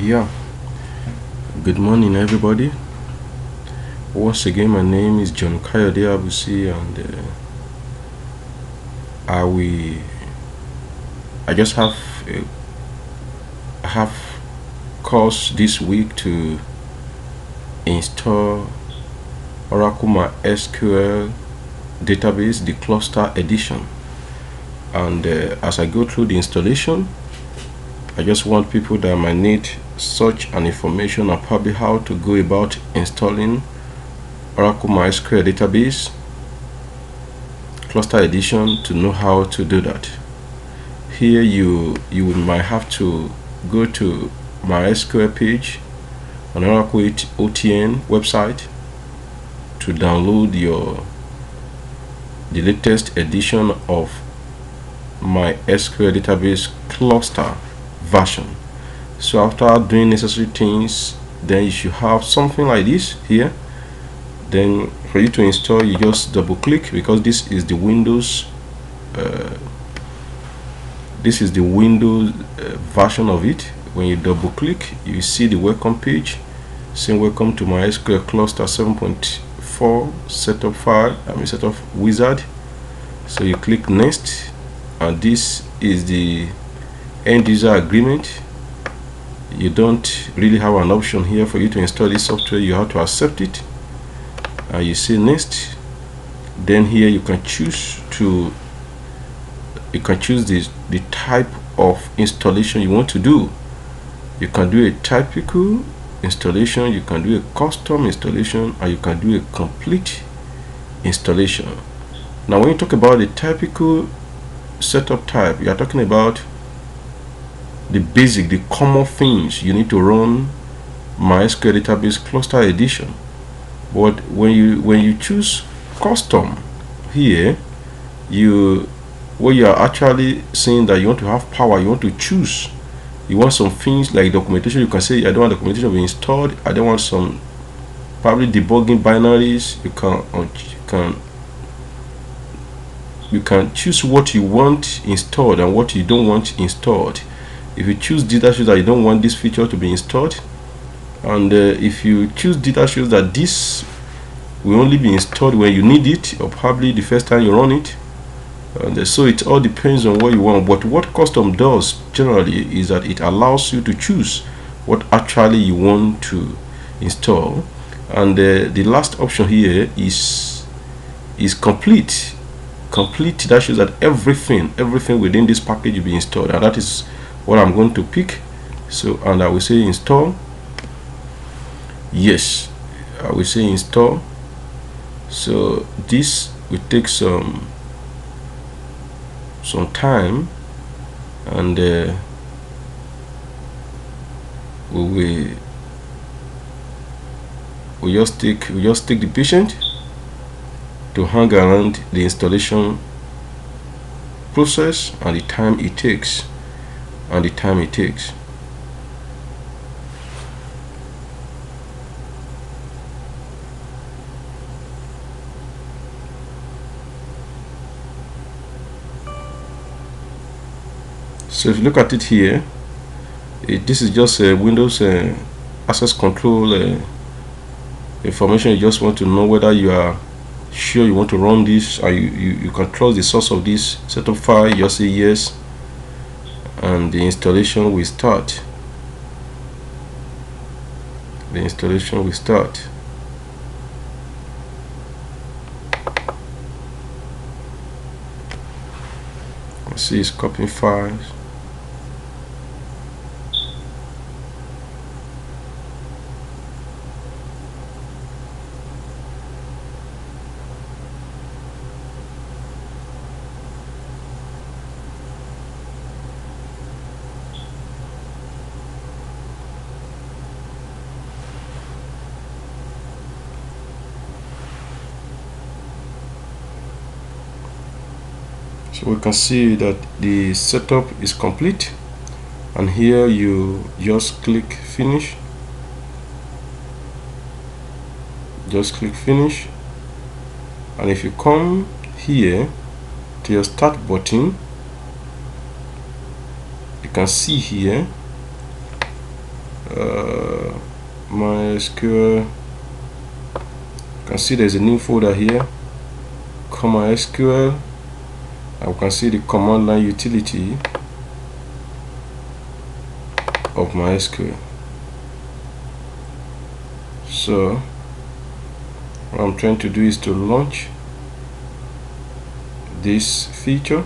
Yeah, good morning, everybody. Once again, my name is John Kayode-Abusi, and I just have course this week to install Oracle MySQL database, the Cluster edition. And as I go through the installation, I just want people that might need such an information and probably how to go about installing Oracle MySQL database Cluster edition to know how to do that. Here you might have to go to MySQL page on Oracle OTN website to download the latest edition of MySQL database cluster version. So after doing necessary things, then you should have something like this here. Then for you to install, you just double click, because this is the Windows version of it. When you double click, you see the welcome page saying welcome to MySQL cluster 7.4 setup file, setup wizard. So you click next, and this is the end user agreement. You don't really have an option here for you to install this software. You have to accept it, and you say next. Then here you can choose the type of installation you want to do. You can do a typical installation, you can do a custom installation, and you can do a complete installation. Now when you talk about the typical setup type, you are talking about the basic, the common things you need to run MySQL database cluster edition. But when you choose custom here, what you are actually saying that you want to have power, you want to choose, you want some things like documentation. You can say, I don't want documentation to be installed, I don't want some probably debugging binaries. You can choose what you want installed and what you don't want installed. If you choose data shows that you don't want this feature to be installed, and if you choose data shows that this will only be installed when you need it, or probably the first time you run it, and so it all depends on what you want. But what custom does generally is that it allows you to choose what actually you want to install. And the last option here is complete. That shows that everything within this package will be installed, and that is what I'm going to pick. So, and I will say install. Yes, I will say install. So this will take some time, and we just take the patient to hang around the installation process and the time it takes. So if you look at it here, this is just a Windows access control information. You just want to know whether you are sure you want to run this, or you can trust the source of this setup file. You just say yes, and the installation will start. See, it's copying files. So we can see that the setup is complete, and here you just click finish. And if you come here to your start button, you can see here MySQL. You can see there's a new folder here, MySQL. I can see the command line utility of MySQL. So what I'm trying to do is to launch this feature.